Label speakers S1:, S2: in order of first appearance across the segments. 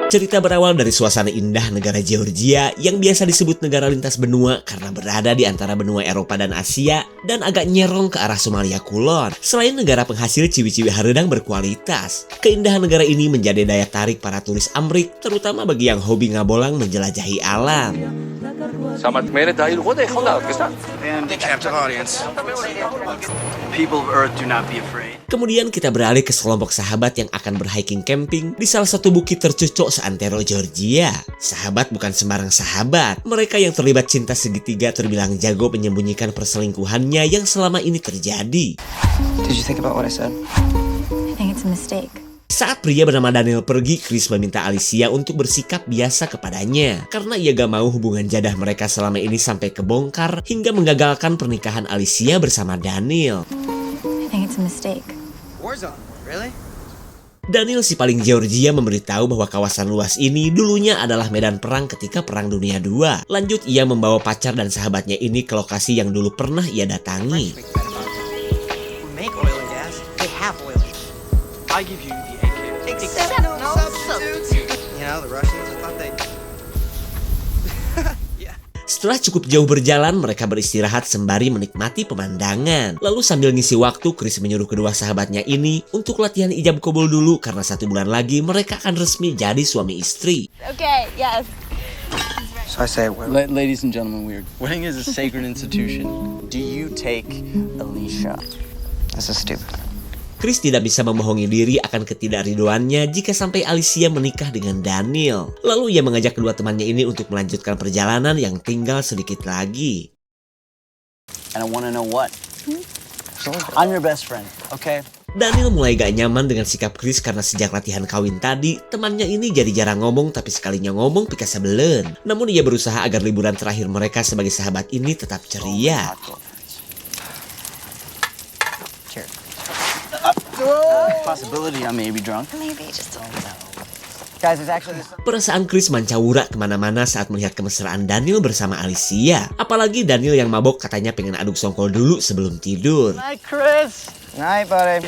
S1: Cerita berawal dari suasana indah negara Georgia yang biasa disebut negara lintas benua karena berada di antara benua Eropa dan Asia dan agak nyerong ke arah Somalia Kulon. Selain negara penghasil ciwi-ciwi hareudang berkualitas, keindahan negara ini menjadi daya tarik para turis Amrik, terutama bagi yang hobi ngabolang menjelajahi alam.
S2: Sama mere dahil ko deh, kau kita.
S3: And captive audience. People of Earth do not be afraid.
S1: Kemudian kita beralih ke sekelompok sahabat yang akan berhiking camping di salah satu bukit tercucuk seantero Georgia. Sahabat bukan sembarang sahabat. Mereka yang terlibat cinta segitiga terbilang jago menyembunyikan perselingkuhannya yang selama ini terjadi.
S3: Did you think about what I said?
S4: I think it's a mistake.
S1: Saat pria bernama Daniel pergi, Chris meminta Alicia untuk bersikap biasa kepadanya karena ia gak mau hubungan jadah mereka selama ini sampai kebongkar hingga menggagalkan pernikahan Alicia bersama Daniel.
S4: I think it's a mistake.
S3: Warzone, really?
S1: Daniel si paling Georgia memberitahu bahwa kawasan luas ini dulunya adalah medan perang ketika Perang Dunia II. Lanjut ia membawa pacar dan sahabatnya ini ke lokasi yang dulu pernah ia datangi.
S3: We make oil and gas. They have oil. I give you the AK. Except no substitutes. You know, the Russians, I thought they...
S1: Setelah cukup jauh berjalan, mereka beristirahat sembari menikmati pemandangan. Lalu sambil ngisi waktu, Chris menyuruh kedua sahabatnya ini untuk latihan ijab kabul dulu karena 1 bulan lagi mereka akan resmi jadi suami istri.
S4: Okay, yes.
S3: So I say,
S5: Ladies and gentlemen, wedding is a sacred institution. Do you take Alicia?
S3: this is stupid.
S1: Chris tidak bisa membohongi diri akan ketidakridoannya jika sampai Alicia menikah dengan Daniel. Lalu ia mengajak kedua temannya ini untuk melanjutkan perjalanan yang tinggal sedikit lagi.
S5: And I want to know what? I'm your best friend, okay?
S1: Daniel mulai gak nyaman dengan sikap Chris karena sejak latihan kawin tadi, temannya ini jadi jarang ngomong tapi sekalinya ngomong pika sebelen. Namun ia berusaha agar liburan terakhir mereka sebagai sahabat ini tetap ceria.
S5: Cheers. Possibility I may be drunk.
S4: Maybe just a little.
S5: Guys, there's actually this...
S1: Perasaan Chris mancawura kemana-mana saat melihat kemesraan Daniel bersama Alicia. Apalagi Daniel yang mabok katanya pengen aduk songkol dulu sebelum tidur.
S5: Night, Chris.
S3: Night, buddy.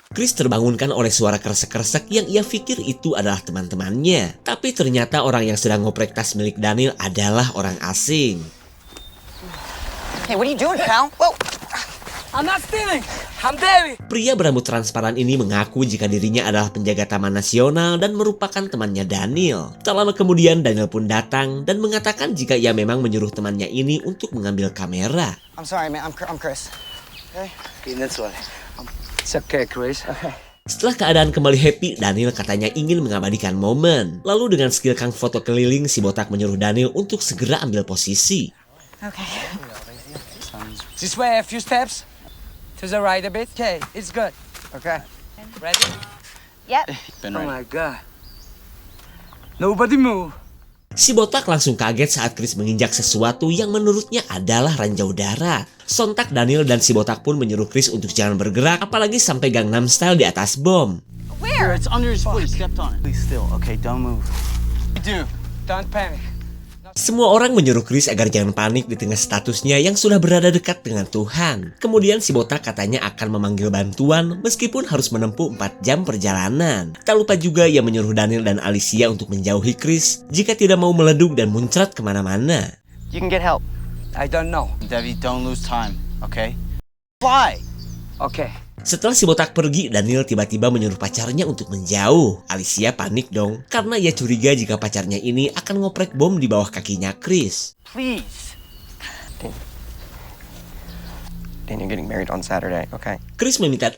S1: Chris terbangunkan oleh suara kresek-kresek yang ia pikir itu adalah teman-temannya. Tapi ternyata orang yang sedang ngoprek tas milik Daniel adalah orang asing.
S6: Hey, what are you doing, pal? Whoa.
S7: I'm not stealing. I'm David.
S1: Pria berambut transparan ini mengaku jika dirinya adalah penjaga Taman Nasional dan merupakan temannya Daniel. Tak lama kemudian Daniel pun datang dan mengatakan jika ia memang menyuruh temannya ini untuk mengambil kamera.
S3: I'm sorry, man. I'm Chris. Okay?
S5: In this way.
S7: It's okay, Chris.
S1: Setelah keadaan kembali happy, Daniel katanya ingin mengabadikan momen. Lalu dengan skill kang foto keliling, si botak menyuruh Daniel untuk segera ambil posisi.
S4: Okay.
S7: This way, a few steps. To the right a bit. Okay, it's good.
S3: Okay.
S7: Ready?
S4: Yep.
S5: Been
S7: Oh
S5: right.
S7: my God. Nobody move.
S1: Si botak langsung kaget saat Chris menginjak sesuatu yang menurutnya adalah ranjau udara. Sontak Daniel dan si botak pun menyuruh Chris untuk jangan bergerak, apalagi sampai Gangnam Style di atas bom.
S5: Here, it's under his foot. He stepped on it. Please still. Okay, don't move.
S7: Do. Don't panic.
S1: Semua orang menyuruh Chris agar jangan panik di tengah statusnya yang sudah berada dekat dengan Tuhan. Kemudian si botak katanya akan memanggil bantuan meskipun harus menempuh 4 jam perjalanan. Tak lupa juga ia menyuruh Daniel dan Alicia untuk menjauhi Chris jika tidak mau meleduk dan muncrat kemana-mana.
S3: You can get help.
S7: I don't know.
S5: Debbie, don't lose time, okay? Fly!
S7: Okay.
S1: Setelah si botak pergi, Daniel tiba-tiba menyuruh pacarnya untuk menjauh. Alicia panik dong, karena ia curiga jika pacarnya ini akan ngoprek bom di bawah kakinya Chris.
S5: Please.
S3: Dan, you're getting married on Saturday, okay?
S1: Chris meminta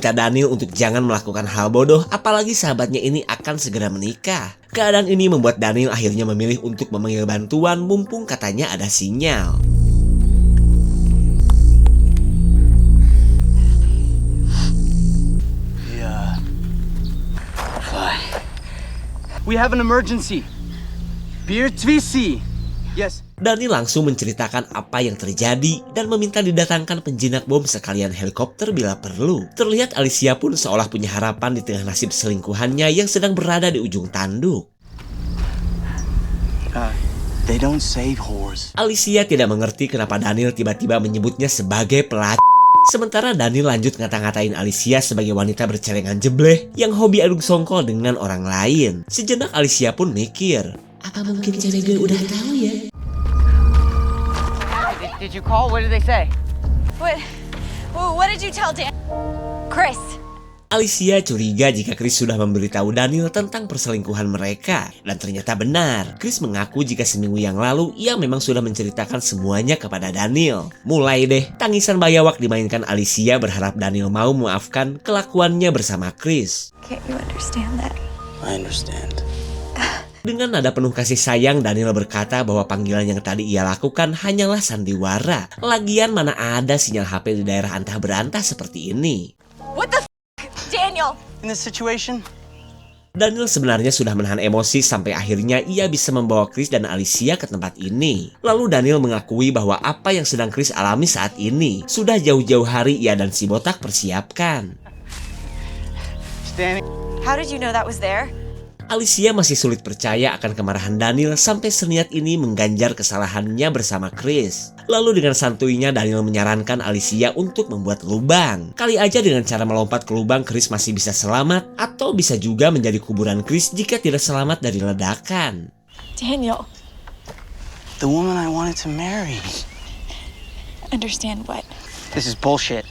S1: Daniel untuk jangan melakukan hal bodoh, apalagi sahabatnya ini akan segera menikah. Keadaan ini membuat Daniel akhirnya memilih untuk memanggil bantuan mumpung katanya ada sinyal.
S7: We have an emergency. Beer TVC. Yes.
S1: Daniel langsung menceritakan apa yang terjadi dan meminta didatangkan penjinak bom sekalian helikopter bila perlu. Terlihat Alicia pun seolah punya harapan di tengah nasib selingkuhannya yang sedang berada di ujung tanduk.
S5: They don't save whores.
S1: Alicia tidak mengerti kenapa Daniel tiba-tiba menyebutnya sebagai pelacur. Sementara Daniel lanjut ngata-ngatain Alicia sebagai wanita bercelengan jebleh yang hobi adu songkol dengan orang lain. Sejenak Alicia pun mikir, apa mungkin cewek gue udah tahu ya?
S7: Did you call? What did they say?
S4: What did you tell Dan? Chris.
S1: Alicia curiga jika Chris sudah memberitahu Daniel tentang perselingkuhan mereka. Dan ternyata benar, Chris mengaku jika seminggu yang lalu ia memang sudah menceritakan semuanya kepada Daniel. Mulai deh, tangisan bayawak dimainkan Alicia berharap Daniel mau memaafkan kelakuannya bersama Chris.
S4: Can't you understand that?
S5: I understand.
S1: Dengan nada penuh kasih sayang, Daniel berkata bahwa panggilan yang tadi ia lakukan hanyalah sandiwara. Lagian mana ada sinyal HP di daerah antah berantah seperti ini.
S4: What the Daniel?
S5: In this situation,
S1: Daniel sebenarnya sudah menahan emosi sampai akhirnya ia bisa membawa Chris dan Alicia ke tempat ini. Lalu Daniel mengakui bahwa apa yang sedang Chris alami saat ini sudah jauh-jauh hari ia dan si botak persiapkan.
S5: standing.
S4: How did you know that was there?
S1: Alicia masih sulit percaya akan kemarahan Daniel sampai seniat ini mengganjar kesalahannya bersama Chris. Lalu dengan santuinya Daniel menyarankan Alicia untuk membuat lubang. Kali aja dengan cara melompat ke lubang Chris masih bisa selamat, atau bisa juga menjadi kuburan Chris jika tidak selamat dari ledakan.
S4: Daniel.
S5: The woman I wanted to marry.
S4: Understand what?
S5: This is bullshit.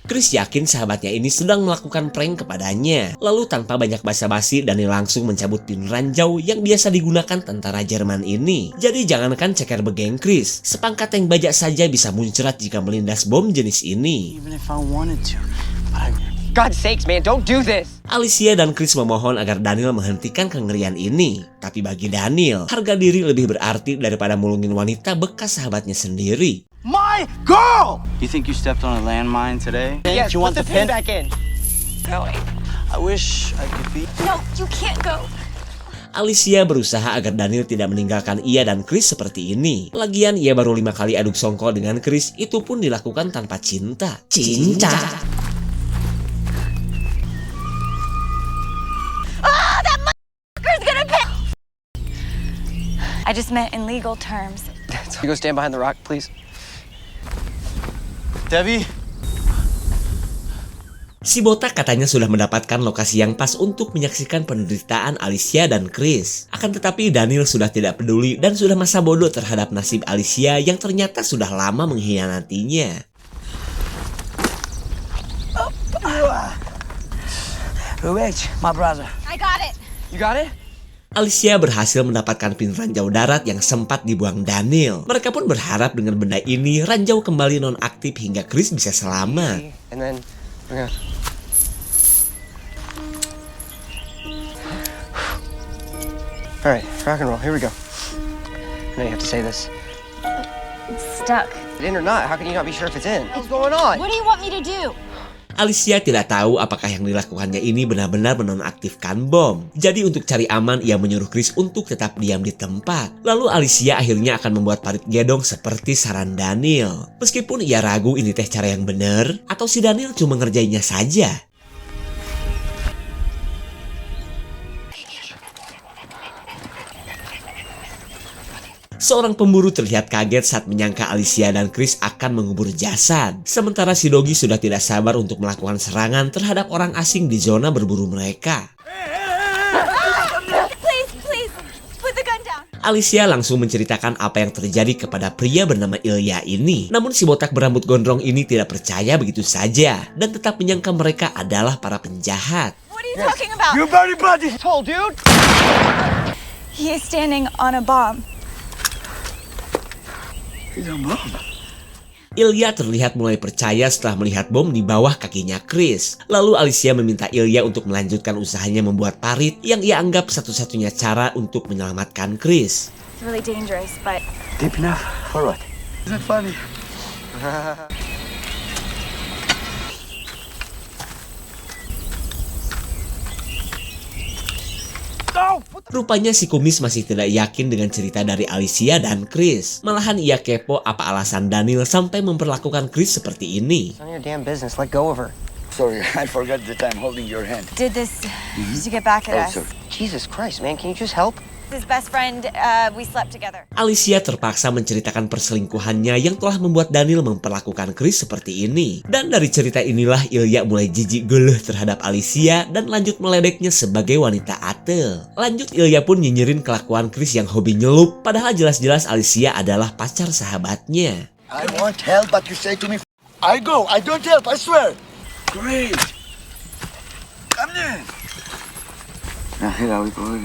S1: Chris yakin sahabatnya ini sedang melakukan prank kepadanya. Lalu tanpa banyak basa-basi, Daniel langsung mencabut pin ranjau yang biasa digunakan tentara Jerman ini. Jadi jangankan ceker begeng Chris, sepangkat tank bajak saja bisa muncrat jika melindas bom jenis ini.
S5: Even if I wanted to, but
S7: God's sakes, man, don't do this.
S1: Alicia dan Chris memohon agar Daniel menghentikan kengerian ini. Tapi bagi Daniel, harga diri lebih berarti daripada mulungin wanita bekas sahabatnya sendiri.
S5: My girl! You think you stepped on a landmine today?
S7: Yes,
S5: Do you want
S7: put
S5: the
S7: the pin
S5: pin?
S7: back in.
S4: Going.
S5: I wish I could be.
S4: No, you can't go.
S1: Alicia berusaha agar Daniel tidak meninggalkan ia dan Chris seperti ini. Lagian ia baru 5 kali aduk songkol dengan Chris, itu pun dilakukan tanpa cinta. Cinta?
S4: Oh, that motherfucker's gonna pay. I just meant in legal terms.
S7: You go stand behind the rock, please.
S5: Debbie?
S1: Si botak katanya sudah mendapatkan lokasi yang pas untuk menyaksikan penderitaan Alicia dan Chris. Akan tetapi Daniel sudah tidak peduli dan sudah masa bodoh terhadap nasib Alicia yang ternyata sudah lama mengkhianatinya.
S7: Rich, my brother.
S4: I got it.
S7: You got it?
S1: Alicia berhasil mendapatkan pin ranjau darat yang sempat dibuang Daniel. Mereka pun berharap dengan benda ini ranjau kembali nonaktif hingga Chris bisa selamat.
S7: And then we're gonna... All right, rock and roll. Here we go. Now you have to say this.
S4: It's stuck.
S7: In or not? How can you not be sure if it's in? What's going on?
S4: What do you want me to do?
S1: Alicia tidak tahu apakah yang dilakukannya ini benar-benar menonaktifkan bom. Jadi untuk cari aman, ia menyuruh Chris untuk tetap diam di tempat. Lalu Alicia akhirnya akan membuat parit gedong seperti saran Daniel. Meskipun ia ragu ini teh cara yang benar, atau si Daniel cuma ngerjainnya saja. Seorang pemburu terlihat kaget saat menyangka Alicia dan Chris akan mengubur jasad. Sementara si Doggy sudah tidak sabar untuk melakukan serangan terhadap orang asing di zona berburu mereka.
S4: Please, put the gun down.
S1: Alicia langsung menceritakan apa yang terjadi kepada pria bernama Ilya ini. Namun si botak berambut gondrong ini tidak percaya begitu saja dan tetap menyangka mereka adalah para penjahat.
S4: What are you talking about?
S7: You better buddy. Told dude.
S4: He is standing on a bomb.
S1: Ilya terlihat mulai percaya setelah melihat bom di bawah kakinya Chris. Lalu Alicia meminta Ilya untuk melanjutkan usahanya membuat parit yang ia anggap satu-satunya cara untuk menyelamatkan Chris.
S4: It's really dangerous, but
S5: Deep enough for what? Is that funny?
S1: Rupanya si kumis masih tidak yakin dengan cerita dari Alicia dan Chris. Malahan ia kepo apa alasan Daniel sampai memperlakukan Chris seperti ini.
S3: None of your damn business. Let go of her.
S8: Sorry, I forgot that I'm holding your hand.
S4: Did this to get back at us.
S8: sorry.
S3: Jesus Christ, man. Can you just help?
S4: His best friend, we slept together.
S1: Alicia terpaksa menceritakan perselingkuhannya yang telah membuat Daniel memperlakukan Chris seperti ini. Dan dari cerita inilah Ilya mulai jijik geluh terhadap Alicia dan lanjut meledeknya sebagai wanita atel. Lanjut Ilya pun nyinyirin kelakuan Chris yang hobi nyelup, padahal jelas-jelas Alicia adalah pacar sahabatnya.
S8: I want help, but you say to me, I go, I don't help, I swear. Great. Come in. Nah, here we go.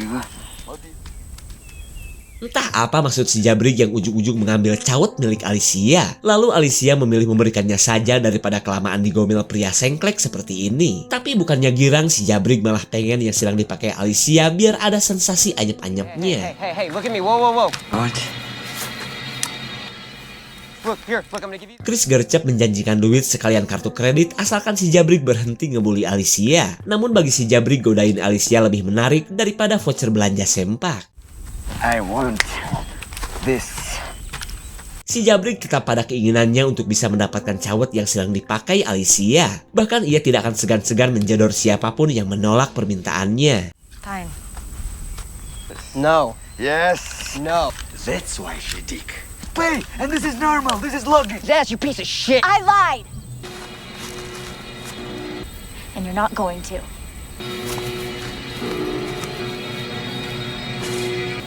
S1: Entah apa maksud si Jabrik yang ujung-ujung mengambil cawet milik Alicia. Lalu Alicia memilih memberikannya saja daripada kelamaan digomel pria sengklek seperti ini. Tapi bukannya girang, si Jabrik malah pengen yang sedang dipakai Alicia biar ada sensasi anyep-anyepnya.
S3: Hey, look at me. Whoa.
S8: What?
S3: Look, I'm gonna give you...
S1: Chris gercep menjanjikan duit sekalian kartu kredit asalkan si Jabrik berhenti ngebully Alicia. Namun bagi si Jabrik godain Alicia lebih menarik daripada voucher belanja sempak.
S8: I want this.
S1: Si Jabrik tetap pada keinginannya untuk bisa mendapatkan cawet yang sedang dipakai Alicia. Bahkan ia tidak akan segan-segan menjodor siapapun yang menolak permintaannya.
S4: Fine.
S3: No.
S8: Yes.
S3: No.
S8: That's why she dick. Wait, and this is normal. This is logic.
S3: Yes, you piece of shit.
S4: I lied! And you're not going to.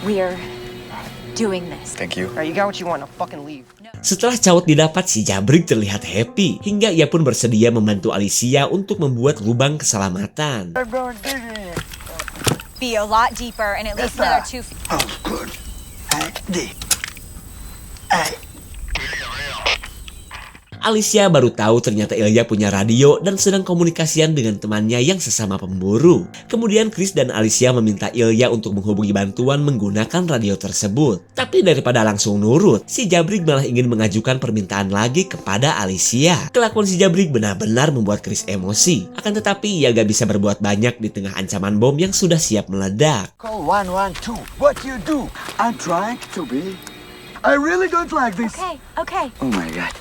S4: We're doing this.
S8: Thank you.
S3: Alright, you got what you want. Now fucking leave.
S1: Setelah cawet didapat, si Jabrik terlihat happy. Hingga ia pun bersedia membantu Alicia untuk membuat lubang keselamatan.
S8: I'm going digging.
S4: Be a lot deeper and at least another 2 feet.
S8: Oh, good. I dig.
S1: Alicia baru tahu ternyata Ilya punya radio dan sedang komunikasian dengan temannya yang sesama pemburu. Kemudian Chris dan Alicia meminta Ilya untuk menghubungi bantuan menggunakan radio tersebut. Tapi daripada langsung nurut, si Jabrik malah ingin mengajukan permintaan lagi kepada Alicia. Kelakuan si Jabrik benar-benar membuat Chris emosi. Akan tetapi ia gak bisa berbuat banyak di tengah ancaman bom yang sudah siap meledak.
S8: Call 112. What you do? I'm trying to be. I really don't like this.
S4: Okay.
S8: Oh my god.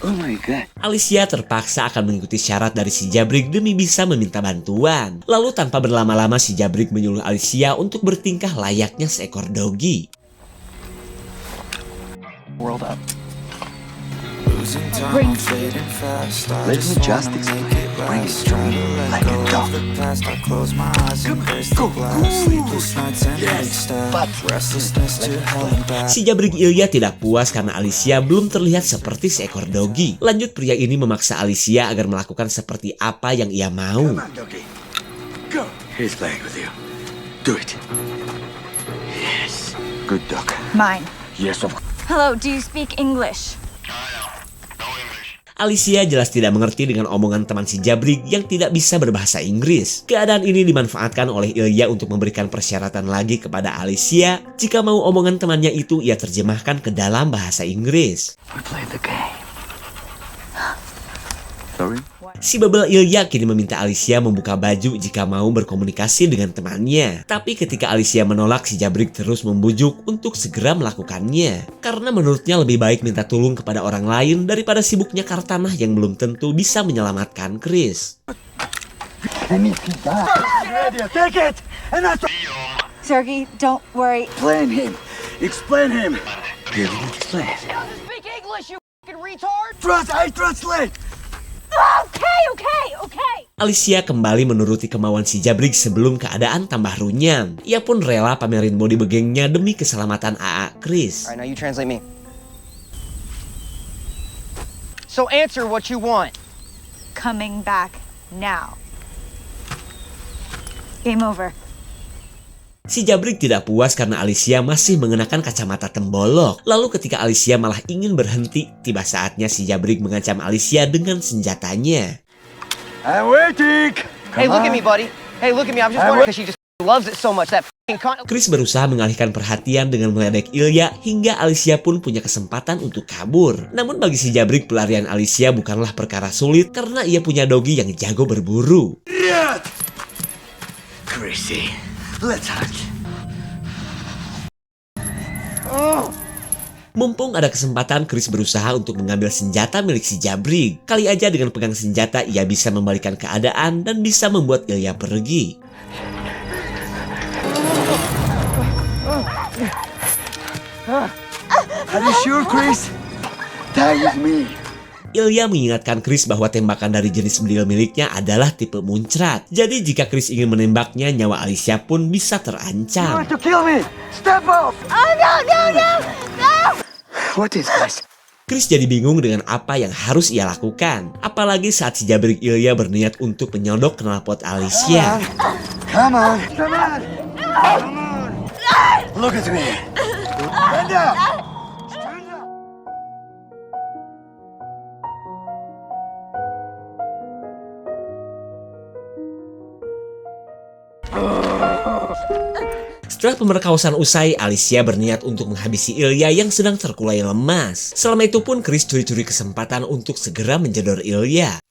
S8: Oh my god.
S1: Alicia terpaksa akan mengikuti syarat dari si Jabrik demi bisa meminta bantuan. Lalu tanpa berlama-lama si Jabrik menyuruh Alicia untuk bertingkah layaknya seekor dogi.
S5: World up.
S8: Let me just explain. Bring it to me like a dog. Go. Yes, but
S1: Si Jabrik Ilya tidak puas karena Alicia belum terlihat seperti seekor dogi. Lanjut pria ini memaksa Alicia agar melakukan seperti apa yang ia mau.
S8: come on, doggy. Go. He's playing with you. Do it. Yes. Good dog.
S4: Mine.
S8: Yes, of course.
S4: Hello, do you speak English?
S1: Alicia jelas tidak mengerti dengan omongan teman si Jabrik yang tidak bisa berbahasa Inggris. Keadaan ini dimanfaatkan oleh Ilya untuk memberikan persyaratan lagi kepada Alicia jika mau omongan temannya itu ia terjemahkan ke dalam bahasa Inggris.
S8: We play the game. Sorry?
S1: Si bebel Ilya kini meminta Alicia membuka baju jika mau berkomunikasi dengan temannya. Tapi ketika Alicia menolak, si Jabrik terus membujuk untuk segera melakukannya. Karena menurutnya lebih baik minta tolong kepada orang lain daripada sibuk nyakar tanah yang belum tentu bisa menyelamatkan Chris.
S8: I need to die. Ready, take it! And I
S4: Sergey, don't worry.
S8: explain him. Explain him. Give me explain.
S3: Speak English, you fucking retard!
S8: I translate.
S4: Okay.
S1: Alicia kembali menuruti kemauan si Jabrik sebelum keadaan tambah runyam. Ia pun rela pamerin body begengnya demi keselamatan AA Chris.
S3: Alright, now you translate me. So answer what you want.
S4: Coming back now. Game over.
S1: Si Jabrik tidak puas karena Alicia masih mengenakan kacamata tembolok. Lalu ketika Alicia malah ingin berhenti, tiba saatnya si Jabrik mengancam Alicia dengan senjatanya.
S8: I'm waiting.
S3: Hey, look at me, buddy. Hey, look at me. I'm just wondering because she just loves it so much. That fucking
S1: Chris berusaha mengalihkan perhatian dengan meledek Ilya hingga Alicia pun punya kesempatan untuk kabur. Namun bagi si Jabrik, pelarian Alicia bukanlah perkara sulit karena ia punya dogi yang jago berburu.
S8: Chrissy, Let's hunt.
S1: Mumpung ada kesempatan, Chris berusaha untuk mengambil senjata milik si Jabrig. Kali aja dengan pegang senjata, ia bisa membalikan keadaan dan bisa membuat Ilya pergi.
S8: Are you sure, Chris? That is me.
S1: Ilya mengingatkan Chris bahwa tembakan dari jenis bedil miliknya adalah tipe muncrat. Jadi jika Chris ingin menembaknya, nyawa Alicia pun bisa
S8: You
S1: terancam.
S8: want to kill me? Step off.
S4: Oh, no, no, no, no!
S8: What is this?
S1: Chris jadi bingung dengan apa yang harus ia lakukan. Apalagi saat si Jabrig Ilya berniat untuk menyodok knalpot Alicia.
S8: Come on. Come on. Come on. Look at me. Stand up. Stand up.
S1: Setelah pemerkosaan usai, Alicia berniat untuk menghabisi Ilya yang sedang terkulai lemas. Selama itu pun Chris curi-curi kesempatan untuk segera menjedor Ilya.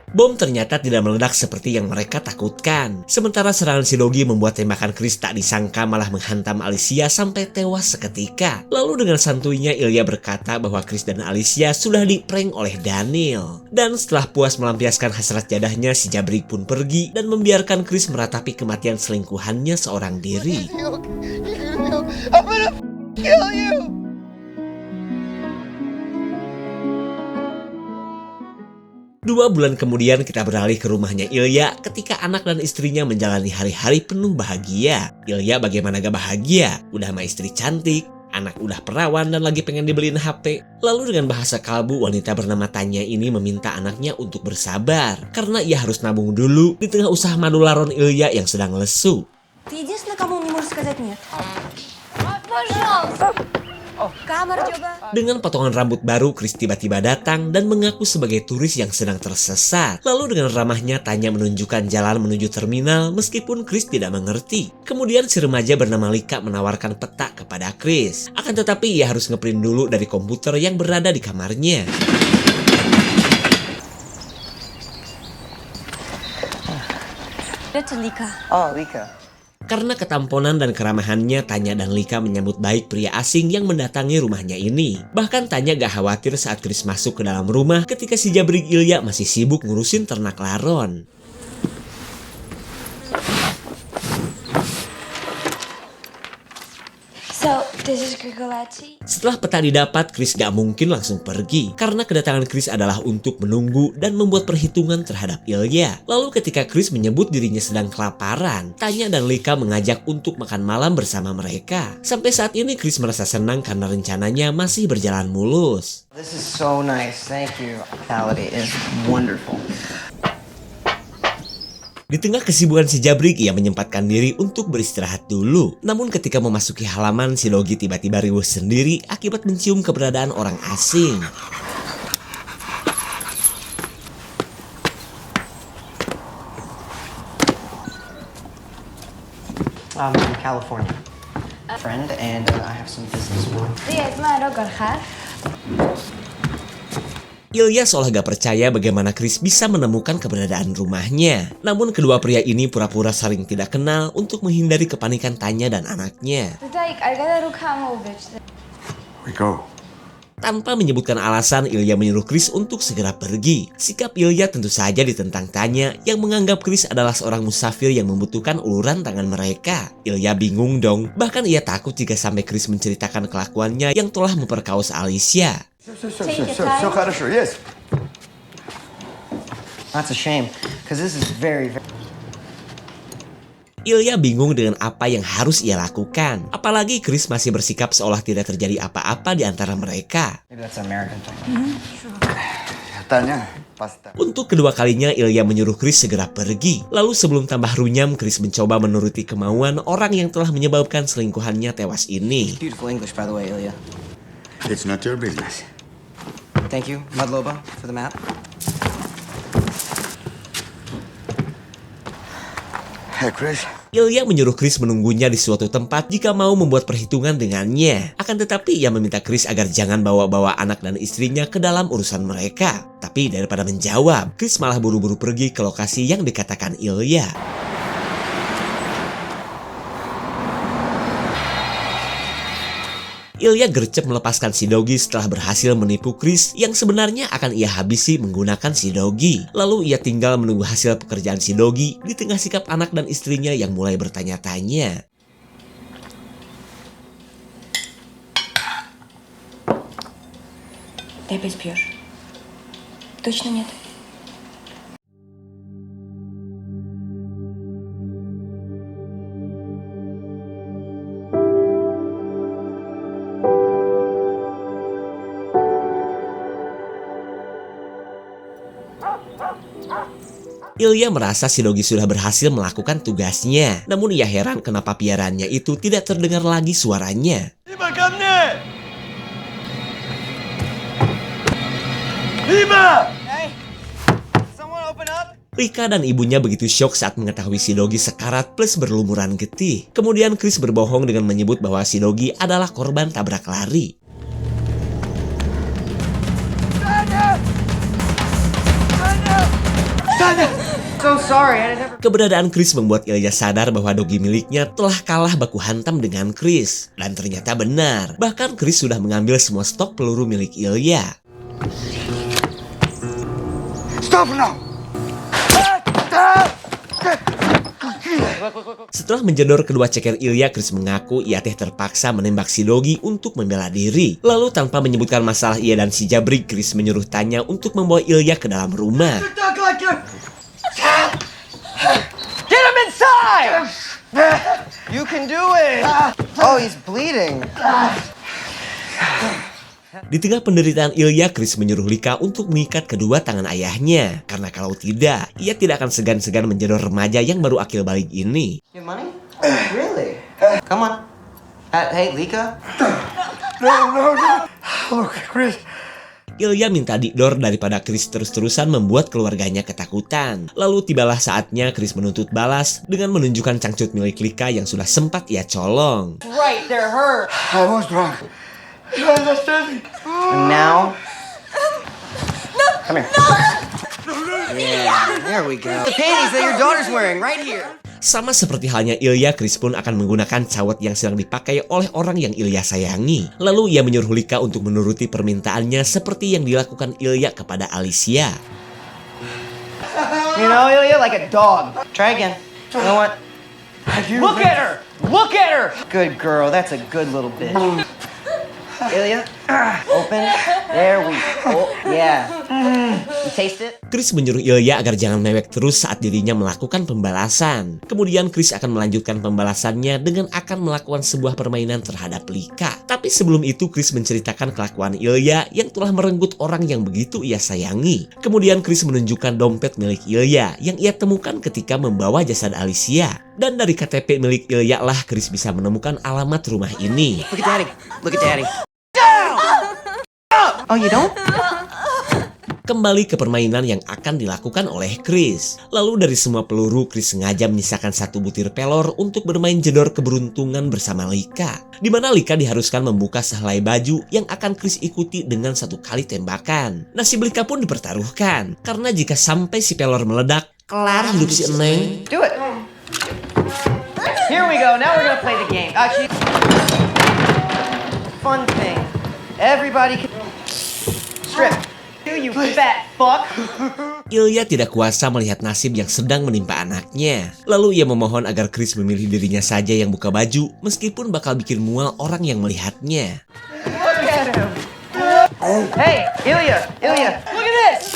S1: Bom ternyata tidak meledak seperti yang mereka takutkan. Sementara serangan si Dogi membuat tembakan Chris tak disangka malah menghantam Alicia sampai tewas seketika. Lalu dengan santuinya Ilya berkata bahwa Chris dan Alicia sudah diprank oleh Daniel. Dan setelah puas melampiaskan hasrat jadahnya, si Jabrig pun pergi dan membiarkan Chris meratapi kematian selingkuhannya seorang diri.
S8: I'm gonna kill you.
S1: 2 bulan kemudian kita beralih ke rumahnya Ilya ketika anak dan istrinya menjalani hari-hari penuh bahagia. Ilya bagaimana gak bahagia? Udah sama istri cantik, anak udah perawan dan lagi pengen dibeliin HP. Lalu dengan bahasa kalbu, wanita bernama Tanya ini meminta anaknya untuk bersabar karena ia harus nabung dulu di tengah usaha madu laron Ilya yang sedang lesu.
S4: Ты единственный, кому не можешь сказать нет. Пожалуйста. Камер coba.
S1: Dengan potongan rambut baru, Chris tiba-tiba datang dan mengaku sebagai turis yang sedang tersesat. Lalu dengan ramahnya, Tanya menunjukkan jalan menuju terminal meskipun Chris tidak mengerti. Kemudian si remaja bernama Lika menawarkan peta kepada Chris. Akan tetapi ia harus ngeprint dulu dari komputer yang berada di kamarnya.
S4: Это Лика.
S6: Oh, Lika.
S1: Karena ketamponan dan keramahannya, Tanya dan Lika menyambut baik pria asing yang mendatangi rumahnya ini. Bahkan Tanya gak khawatir saat Chris masuk ke dalam rumah ketika si Jabrig Ilya masih sibuk ngurusin ternak laron.
S4: So, this is Grigolati.
S1: Setelah peta didapat, Chris gak mungkin langsung pergi. Karena kedatangan Chris adalah untuk menunggu dan membuat perhitungan terhadap Ilya. Lalu ketika Chris menyebut dirinya sedang kelaparan, Tanya dan Lika mengajak untuk makan malam bersama mereka. Sampai saat ini Chris merasa senang karena rencananya masih berjalan mulus.
S6: This is so nice. Thank you. Hospitality is wonderful.
S1: Di tengah kesibukan si Jabrig, ia menyempatkan diri untuk beristirahat dulu. Namun ketika memasuki halaman, si Dogi tiba-tiba riuh sendiri akibat mencium keberadaan orang asing.
S6: I'm from California. Friend, and I have some business for him.
S4: Привет, моя дорогая.
S1: Ilya seolah gak percaya bagaimana Chris bisa menemukan keberadaan rumahnya. Namun kedua pria ini pura-pura saling tidak kenal untuk menghindari kepanikan Tanya dan anaknya.
S4: Таик, I gotta look how bitch.
S8: We go.
S1: Tanpa menyebutkan alasan, Ilya menyuruh Chris untuk segera pergi. Sikap Ilya tentu saja ditentang Tanya yang menganggap Chris adalah seorang musafir yang membutuhkan uluran tangan mereka. Ilya bingung dong, bahkan ia takut jika sampai Chris menceritakan kelakuannya yang telah memperkaos Alicia.
S8: So, хорошо, yes.
S6: That's a shame, because this is very, very...
S1: Ilya bingung dengan apa yang harus ia lakukan. Apalagi Chris masih bersikap seolah tidak terjadi apa-apa di antara mereka.
S6: Maybe that's an American thing.
S8: Tanya, pasta.
S1: Untuk kedua kalinya Ilya menyuruh Chris segera pergi. Lalu sebelum tambah runyam, Chris mencoba menuruti kemauan orang yang telah menyebabkan selingkuhannya tewas ini.
S6: Beautiful English, by the way, Ilya.
S8: It's not your business.
S6: Thank you, Mudloba, for the map.
S8: Hey, Chris.
S1: Ilya menyuruh Chris menunggunya di suatu tempat jika mau membuat perhitungan dengannya. Akan tetapi ia meminta Chris agar jangan bawa-bawa anak dan istrinya ke dalam urusan mereka. Tapi daripada menjawab, Chris malah buru-buru pergi ke lokasi yang dikatakan Ilya. Ilya gercep melepaskan si Dogi setelah berhasil menipu Chris yang sebenarnya akan ia habisi menggunakan si Dogi. Lalu ia tinggal menunggu hasil pekerjaan si Dogi di tengah sikap anak dan istrinya yang mulai bertanya-tanya.
S4: Ты опять пьешь? Точно нет?
S1: Ilya merasa si Dogi sudah berhasil melakukan tugasnya. Namun ia heran kenapa piaraannya itu tidak terdengar lagi suaranya.
S8: Iba, ко мне! Iba!
S3: Hey! Someone open up!
S1: Rika dan ibunya begitu syok saat mengetahui si Dogi sekarat plus berlumuran getih. Kemudian Chris berbohong dengan menyebut bahwa si Dogi adalah korban tabrak lari.
S3: So sorry, I never...
S1: Keberadaan Chris membuat Ilya sadar bahwa Dogi miliknya telah kalah baku hantam dengan Chris. Dan ternyata benar, bahkan Chris sudah mengambil semua stok peluru milik Ilya.
S8: Stop now!
S1: Setelah menjedor kedua ceker Ilya, Chris mengaku ia terpaksa menembak si Dogi untuk membela diri. Lalu tanpa menyebutkan masalah ia dan si Jabrik, Chris menyuruh Tanya untuk membawa Ilya ke dalam rumah.
S3: Get him inside! You can do it! Oh, he's bleeding.
S1: Di tengah penderitaan Ilya, Chris menyuruh Lika untuk mengikat kedua tangan ayahnya. Karena kalau tidak, ia tidak akan segan-segan menjedor remaja yang baru akil balik ini.
S3: You have money? Really? Come on. Hey, Lika?
S8: No. Look, Chris.
S1: Ilya minta didor daripada Chris terus-terusan membuat keluarganya ketakutan. Lalu tibalah saatnya Chris menuntut balas dengan menunjukkan cangcut milik Lika yang sudah sempat ia colong.
S3: Right, they're hurt.
S8: I was drunk. You understand me?
S3: And now... Come here. Yeah, there we go. The panties that your daughter's wearing, right here.
S1: Sama seperti halnya Ilya, Chris pun akan menggunakan cawat yang sedang dipakai oleh orang yang Ilya sayangi. Lalu ia menyuruh Lika untuk menuruti permintaannya seperti yang dilakukan Ilya kepada Alicia.
S3: You know, Ilya, like a dog. Try again. You know what? Look at her! Look at her! Good girl, that's a good little bitch. Ilya, open. There we go. Yeah. You taste it?
S1: Chris menyuruh Ilya agar jangan mewek terus saat dirinya melakukan pembalasan. Kemudian Chris akan melanjutkan pembalasannya dengan akan melakukan sebuah permainan terhadap Lika. Tapi sebelum itu Chris menceritakan kelakuan Ilya yang telah merenggut orang yang begitu ia sayangi. Kemudian Chris menunjukkan dompet milik Ilya yang ia temukan ketika membawa jasad Alicia. Dan dari KTP milik Ilya lah Chris bisa menemukan alamat rumah ini.
S3: Look at daddy. Look at daddy. Oh, you don't?
S1: Kembali ke permainan yang akan dilakukan oleh Chris. Lalu dari semua peluru, Chris sengaja menyisakan satu butir pelor untuk bermain jedor keberuntungan bersama Lika. Di mana Lika diharuskan membuka sehelai baju yang akan Chris ikuti dengan satu kali tembakan. Nasib Lika pun dipertaruhkan, karena jika sampai si pelor meledak, kelar hidup si Eneng.
S3: Do it. Here we go. Now we're gonna play the game. Actually, fun thing. Everybody can strip. You fat fuck.
S1: Ilya tidak kuasa melihat nasib yang sedang menimpa anaknya. Lalu ia memohon agar Chris memilih dirinya saja yang buka baju, meskipun bakal bikin mual orang yang melihatnya.
S3: Look at him. Hey, Ilya, look at this.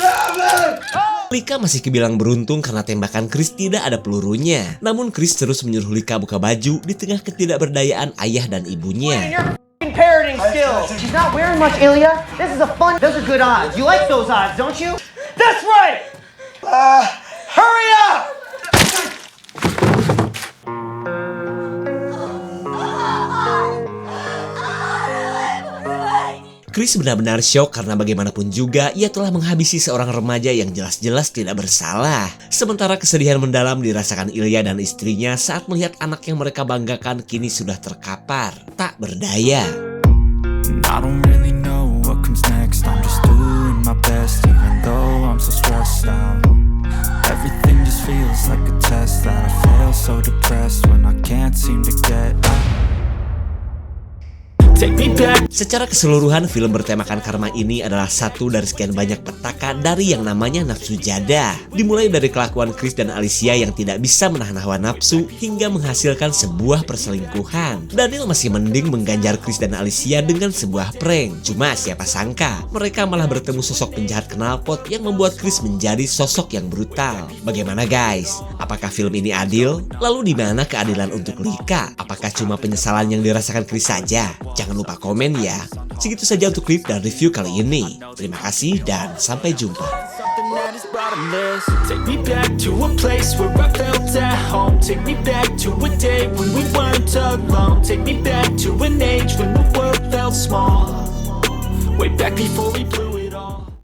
S1: Lika masih kebilang beruntung karena tembakan Chris tidak ada pelurunya. Namun Chris terus menyuruh Lika buka baju di tengah ketidakberdayaan ayah dan ibunya.
S3: Parroting skills. She's not wearing much, Ilya. This is a fun. Those are good odds. You like those odds, don't you? That's right. Hurry up.
S1: Chris benar-benar syok karena bagaimanapun juga ia telah menghabisi seorang remaja yang jelas-jelas tidak bersalah. Sementara kesedihan mendalam dirasakan Ilya dan istrinya saat melihat anak yang mereka banggakan kini sudah terkapar, tak berdaya.
S9: I don't really know what comes next. I'm just doing my best even though I'm so stressed out. Everything just feels like a test that I fail, so depressed when I can't seem to get out. take me back.
S1: Secara keseluruhan, film bertemakan karma ini adalah satu dari sekian banyak petaka dari yang namanya nafsu jadah. Dimulai dari kelakuan Chris dan Alicia yang tidak bisa menahan hawa nafsu hingga menghasilkan sebuah perselingkuhan. Daniel masih mending mengganjar Chris dan Alicia dengan sebuah prank. Cuma siapa sangka, mereka malah bertemu sosok penjahat knalpot yang membuat Chris menjadi sosok yang brutal. Bagaimana guys? Apakah film ini adil? Lalu di mana keadilan untuk Lika? Apakah cuma penyesalan yang dirasakan Chris saja? Jangan lupa komen ya. Segitu saja untuk klip dan review kali ini. Terima kasih dan sampai jumpa.
S9: Something that is bottomless. Take me back to a place where I felt at home. Take me back to a day when we weren't alone. Take me back to an age when the world felt small. Way back before we blew